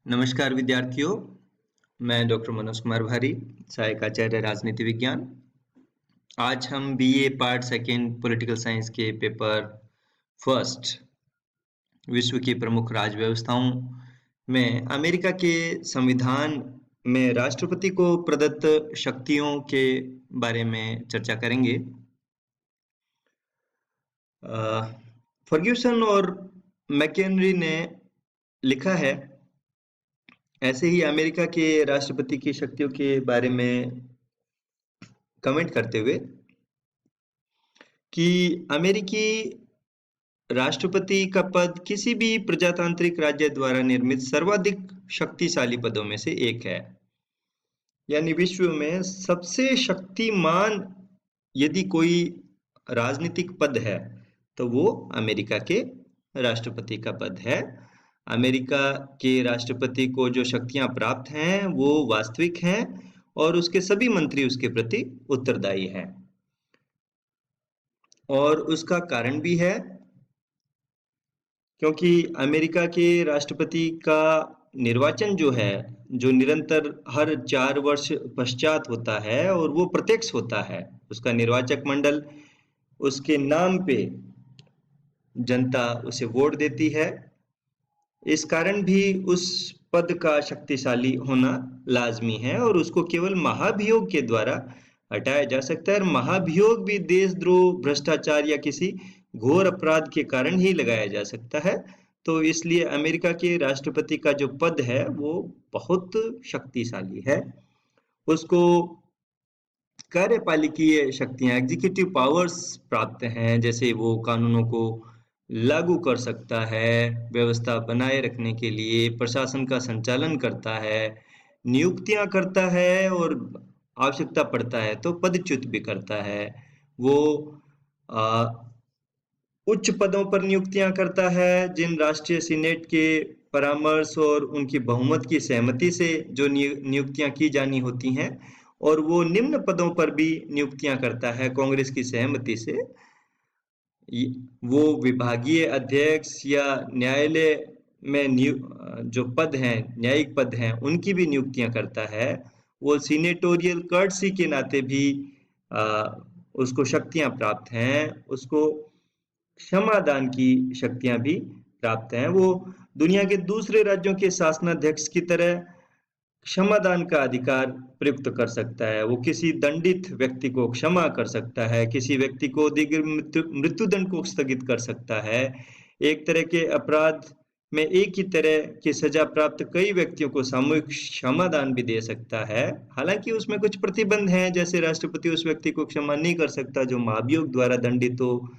नमस्कार विद्यार्थियों, मैं डॉक्टर मनोज कुमार भारी, सहायक आचार्य राजनीति विज्ञान। आज हम BA part second political science के पेपर फर्स्ट विश्व की प्रमुख राज्य व्यवस्थाओं में अमेरिका के संविधान में राष्ट्रपति को प्रदत्त शक्तियों के बारे में चर्चा करेंगे। फर्ग्यूसन और मैकेनरी ने लिखा है ऐसे ही अमेरिका के राष्ट्रपति की शक्तियों के बारे में कमेंट करते हुए कि अमेरिकी राष्ट्रपति का पद किसी भी प्रजातांत्रिक राज्य द्वारा निर्मित सर्वाधिक शक्तिशाली पदों में से एक है। यानी विश्व में सबसे शक्तिमान यदि कोई राजनीतिक पद है तो वो अमेरिका के राष्ट्रपति का पद है। अमेरिका के राष्ट्रपति को जो शक्तियां प्राप्त हैं वो वास्तविक हैं और उसके सभी मंत्री उसके प्रति उत्तरदायी हैं। और उसका कारण भी है क्योंकि अमेरिका के राष्ट्रपति का निर्वाचन जो है, जो निरंतर हर 4 वर्ष पश्चात होता है और वो प्रत्यक्ष होता है। उसका निर्वाचक मंडल, उसके नाम पे जनता उसे वोट देती है। इस कारण भी उस पद का शक्तिशाली होना लाजमी है और उसको केवल महाभियोग के द्वारा हटाया जा सकता है। और महाभियोग भी देशद्रोह, भ्रष्टाचार या किसी घोर अपराध के कारण ही लगाया जा सकता है। तो इसलिए अमेरिका के राष्ट्रपति का जो पद है वो बहुत शक्तिशाली है। उसको कार्यपालिकीय शक्तियां, एग्जीक्यूटिव पावर्स प्राप्त हैं, जैसे वो कानूनों को लागू कर सकता है, व्यवस्था बनाए रखने के लिए प्रशासन का संचालन करता है, नियुक्तियां करता है और आवश्यकता पड़ता है तो पदच्युत भी करता है। वो उच्च पदों पर नियुक्तियां करता है जिन राष्ट्रीय सीनेट के परामर्श और उनकी बहुमत की सहमति से जो नियुक्तियां की जानी होती हैं, और वो निम्न पदों पर भी नियुक्तियां करता है कांग्रेस की सहमति से। वो विभागीय अध्यक्ष या न्यायालय में जो पद हैं, न्यायिक पद हैं, उनकी भी नियुक्तियां करता है। वो सीनेटोरियल कर्टसी के नाते भी उसको शक्तियां प्राप्त हैं। उसको क्षमादान की शक्तियां भी प्राप्त हैं। वो दुनिया के दूसरे राज्यों के शासनाध्यक्ष की तरह क्षमादान का अधिकार प्रयुक्त कर सकता है। वो किसी दंडित व्यक्ति को क्षमा कर सकता है, किसी व्यक्ति को दीर्घ मृत्युदंड को स्थगित कर सकता है। एक तरह के अपराध में एक ही तरह की सजा प्राप्त कई व्यक्तियों को सामूहिक क्षमादान भी दे सकता है। हालांकि उसमें कुछ प्रतिबंध हैं, जैसे राष्ट्रपति उस व्यक्ति को क्षमा नहीं कर सकता जो महाभियोग द्वारा दंडित हो,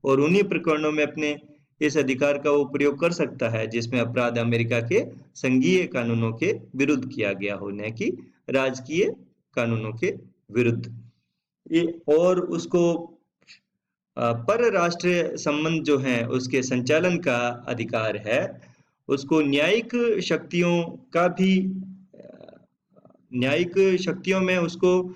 और उन्हीं प्रकरणों में अपने इस अधिकार का वो प्रयोग कर सकता है जिसमें अपराध अमेरिका के संघीय कानूनों के विरुद्ध किया गया हो, न कि राजकीय कानूनों के विरुद्ध। और उसको परराष्ट्रीय संबंध जो हैं उसके संचालन का अधिकार है। उसको न्यायिक शक्तियों में उसको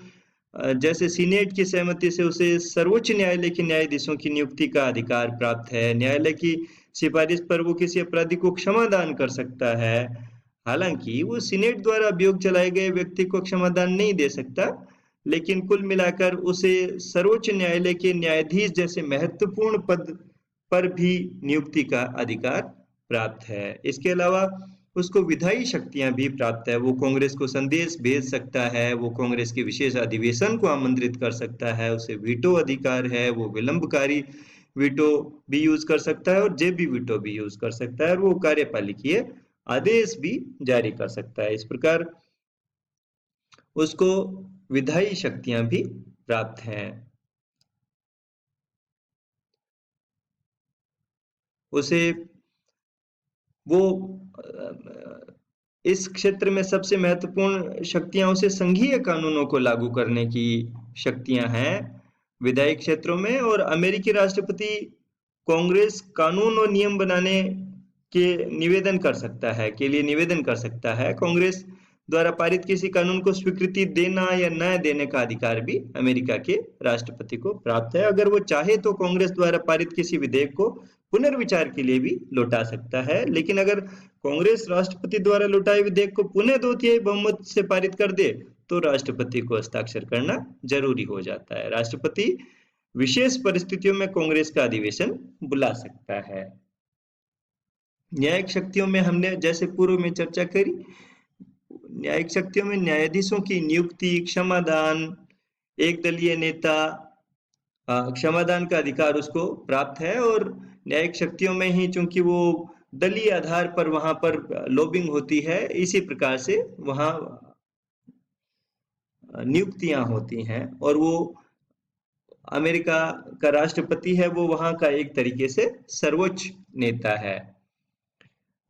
जैसे सीनेट की सहमति से उसे सर्वोच्च न्यायालय के न्यायाधीशों की नियुक्ति का अधिकार प्राप्त है। न्यायालय की सिफारिश पर वो किसी अपराधी को क्षमादान कर सकता है। हालांकि वो सीनेट द्वारा अभियोग चलाए गए व्यक्ति को क्षमादान नहीं दे सकता, लेकिन कुल मिलाकर उसे सर्वोच्च न्यायालय के न्यायाधीश जैसे महत्वपूर्ण पद पर भी नियुक्ति का अधिकार प्राप्त है। इसके अलावा उसको विधायी शक्तियां भी प्राप्त है। वो कांग्रेस को संदेश भेज सकता है, वो कांग्रेस के विशेष अधिवेशन को आमंत्रित कर सकता है, उसे वीटो अधिकार है, वो विलंबकारी वीटो भी यूज कर सकता है और जेबी वीटो भी यूज कर सकता है, और वो कार्यपालिकीय आदेश भी जारी कर सकता है। इस प्रकार उसको विधायी शक्तियां भी प्राप्त हैं। उसे वो इस क्षेत्र में सबसे महत्वपूर्ण शक्तियां उसे संघीय कानूनों को लागू करने की शक्तियां हैं विधायी क्षेत्रों में। और अमेरिकी राष्ट्रपति कांग्रेस कानून और नियम बनाने के लिए निवेदन कर सकता है। कांग्रेस द्वारा पारित किसी कानून को स्वीकृति देना या न देने का अधिकार भी अमेरिका के राष्ट्रपति को प्राप्त है। अगर वो चाहे तो कांग्रेस द्वारा पारित किसी विधेयक को पुनर्विचार के लिए भी लौटा सकता है। लेकिन अगर कांग्रेस राष्ट्रपति द्वारा लौटाए विधेयक को पुनः 2/3 बहुमत से पारित कर दे तो राष्ट्रपति को हस्ताक्षर करना जरूरी हो जाता है। राष्ट्रपति विशेष परिस्थितियों में कांग्रेस का अधिवेशन बुला सकता है। न्यायिक शक्तियों में हमने जैसे पूर्व में चर्चा करी, न्यायिक शक्तियों में न्यायाधीशों की नियुक्ति, क्षमादान, एक दलीय नेता, क्षमादान का अधिकार उसको प्राप्त है। और न्यायिक शक्तियों में ही चूंकि वो दलीय आधार पर वहां पर लॉबिंग होती है, इसी प्रकार से वहां नियुक्तियां होती हैं। और वो अमेरिका का राष्ट्रपति है, वो वहां का एक तरीके से सर्वोच्च नेता है।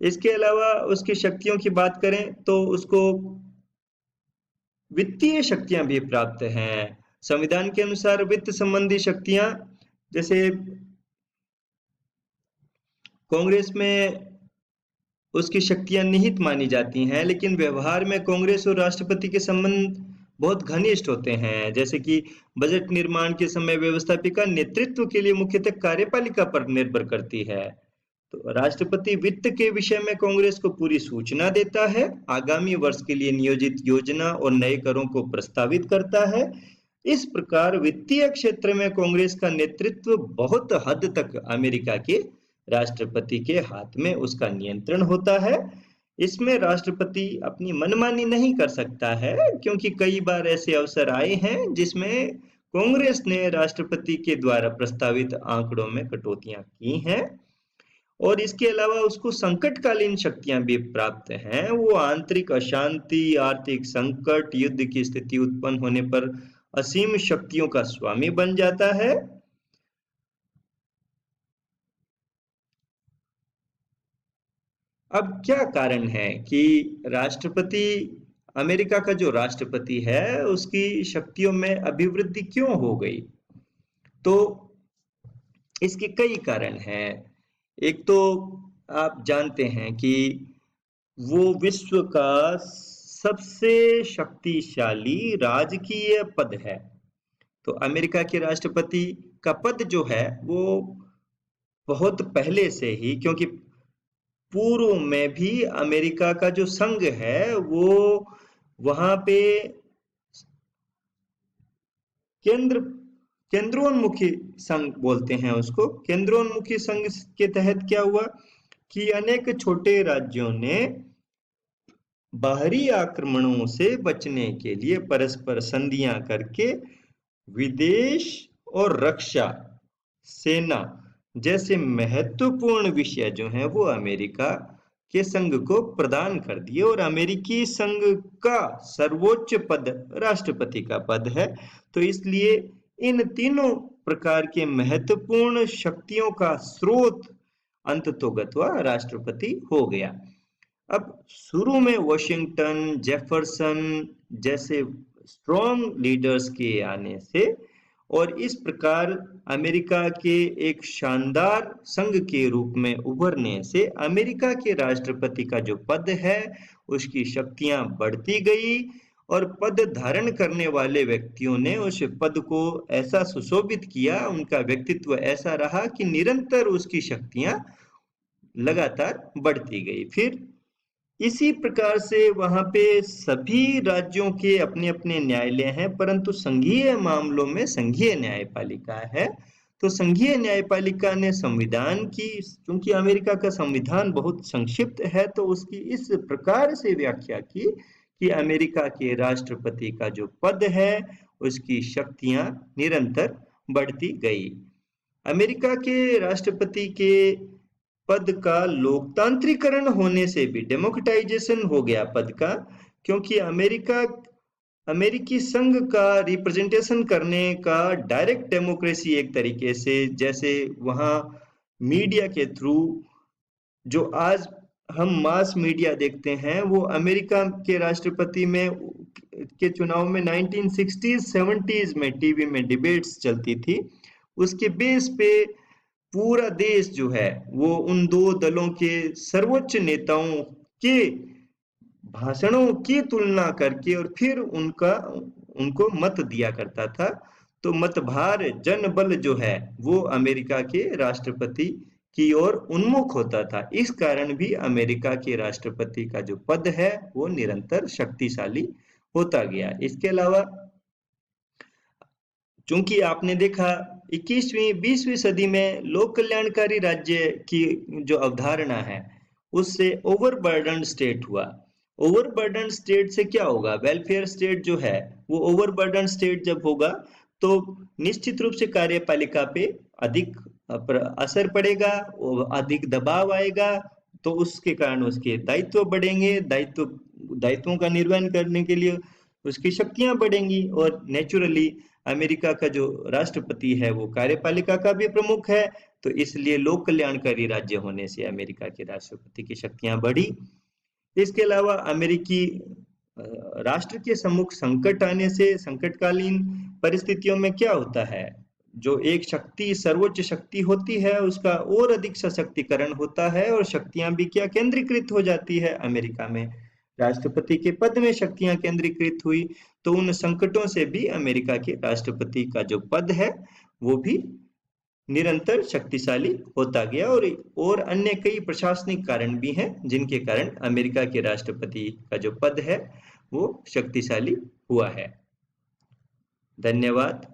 इसके अलावा उसकी शक्तियों की बात करें तो उसको वित्तीय शक्तियां भी प्राप्त हैं। संविधान के अनुसार वित्त संबंधी शक्तियां, जैसे कांग्रेस में उसकी शक्तियां निहित मानी जाती हैं, लेकिन व्यवहार में कांग्रेस और राष्ट्रपति के संबंध बहुत घनिष्ठ होते हैं। जैसे कि बजट निर्माण के समय व्यवस्थापिका नेतृत्व के लिए मुख्यतः कार्यपालिका पर निर्भर करती है। तो राष्ट्रपति वित्त के विषय में कांग्रेस को पूरी सूचना देता है, आगामी वर्ष के लिए नियोजित योजना और नए करों को प्रस्तावित करता है। इस प्रकार वित्तीय क्षेत्र में कांग्रेस का नेतृत्व बहुत हद तक अमेरिका के राष्ट्रपति के हाथ में उसका नियंत्रण होता है। इसमें राष्ट्रपति अपनी मनमानी नहीं कर सकता है, क्योंकि कई बार ऐसे अवसर आए हैं जिसमें कांग्रेस ने राष्ट्रपति के द्वारा प्रस्तावित आंकड़ों में कटौतियां की हैं। और इसके अलावा उसको संकटकालीन शक्तियां भी प्राप्त हैं। वो आंतरिक अशांति, आर्थिक संकट, युद्ध की स्थिति उत्पन्न होने पर असीम शक्तियों का स्वामी बन जाता है। अब क्या कारण है कि राष्ट्रपति, अमेरिका का जो राष्ट्रपति है, उसकी शक्तियों में अभिवृद्धि क्यों हो गई? तो इसके कई कारण हैं। एक तो आप जानते हैं कि वो विश्व का सबसे शक्तिशाली राजकीय पद है। तो अमेरिका के राष्ट्रपति का पद जो है वो बहुत पहले से ही, क्योंकि पूर्व में भी अमेरिका का जो संघ है वो वहां पे केंद्रोन्मुखी संघ बोलते हैं उसको। केंद्रोन्मुखी संघ के तहत क्या हुआ कि अनेक छोटे राज्यों ने बाहरी आक्रमणों से बचने के लिए परस्पर संधियां करके विदेश और रक्षा, सेना जैसे महत्वपूर्ण विषय जो हैं वो अमेरिका के संघ को प्रदान कर दिए। और अमेरिकी संघ का सर्वोच्च पद राष्ट्रपति का पद है। तो इसलिए इन तीनों प्रकार के महत्वपूर्ण शक्तियों का स्रोत अंततोगत्वा राष्ट्रपति हो गया। अब शुरू में वॉशिंगटन, जेफरसन जैसे स्ट्रॉन्ग लीडर्स के आने से और इस प्रकार अमेरिका के एक शानदार संघ के रूप में उभरने से अमेरिका के राष्ट्रपति का जो पद है उसकी शक्तियां बढ़ती गई। और पद धारण करने वाले व्यक्तियों ने उस पद को ऐसा सुशोभित किया, उनका व्यक्तित्व ऐसा रहा कि निरंतर उसकी शक्तियां लगातार बढ़ती गई। फिर इसी प्रकार से वहां पे सभी राज्यों के अपने अपने न्यायालय हैं, परंतु संघीय मामलों में संघीय न्यायपालिका है। तो संघीय न्यायपालिका ने संविधान की, क्योंकि अमेरिका का संविधान बहुत संक्षिप्त है, तो उसकी इस प्रकार से व्याख्या की कि अमेरिका के राष्ट्रपति का जो पद है उसकी शक्तियां निरंतर बढ़ती गई। अमेरिका के राष्ट्रपति के पद का लोकतांत्रिकरण होने से भी डेमोक्रेटाइजेशन हो गया पद का, क्योंकि अमेरिकी संघ का रिप्रेजेंटेशन करने का डायरेक्ट डेमोक्रेसी एक तरीके से, जैसे वहां मीडिया के थ्रू जो आज हम मास मीडिया देखते हैं, वो अमेरिका के राष्ट्रपति में के चुनाव में 1960s 70s में टीवी में डिबेट्स चलती थी। उसके बेस पे पूरा देश जो है वो उन दो दलों के सर्वोच्च नेताओं के भाषणों की तुलना करके और फिर उनको मत दिया करता था। तो मतभार जनबल जो है वो अमेरिका के राष्ट्रपति की ओर उन्मुख होता था। इस कारण भी अमेरिका के राष्ट्रपति का जो पद है वो निरंतर शक्तिशाली होता गया। इसके अलावा चूंकि आपने देखा 21वीं 20वीं सदी में लोक कल्याणकारी राज्य की जो अवधारणा है उससे ओवरबर्डन स्टेट हुआ। ओवरबर्डन स्टेट से क्या होगा, वेलफेयर स्टेट जो है वो ओवरबर्डन स्टेट जब होगा तो निश्चित रूप से कार्यपालिका पे अधिक असर पड़ेगा और अधिक दबाव आएगा, तो उसके कारण उसके दायित्व बढ़ेंगे, दायित्वों का निर्वहन करने के लिए उसकी शक्तियां बढ़ेंगी। और नेचुरली अमेरिका का जो राष्ट्रपति है वो कार्यपालिका का भी प्रमुख है, तो इसलिए लोक कल्याणकारी राज्य होने से अमेरिका के राष्ट्रपति की शक्तियां बढ़ी। इसके अलावा अमेरिकी राष्ट्र के सम्मुख संकट आने से संकटकालीन परिस्थितियों में क्या होता है, जो एक शक्ति सर्वोच्च शक्ति होती है उसका और अधिक सशक्तिकरण होता है और शक्तियां भी क्या केंद्रीकृत हो जाती है। अमेरिका में राष्ट्रपति के पद में शक्तियां केंद्रीकृत हुई, तो उन संकटों से भी अमेरिका के राष्ट्रपति का जो पद है वो भी निरंतर शक्तिशाली होता गया। और अन्य कई प्रशासनिक कारण भी हैं जिनके कारण अमेरिका के राष्ट्रपति का जो पद है वो शक्तिशाली हुआ है। धन्यवाद।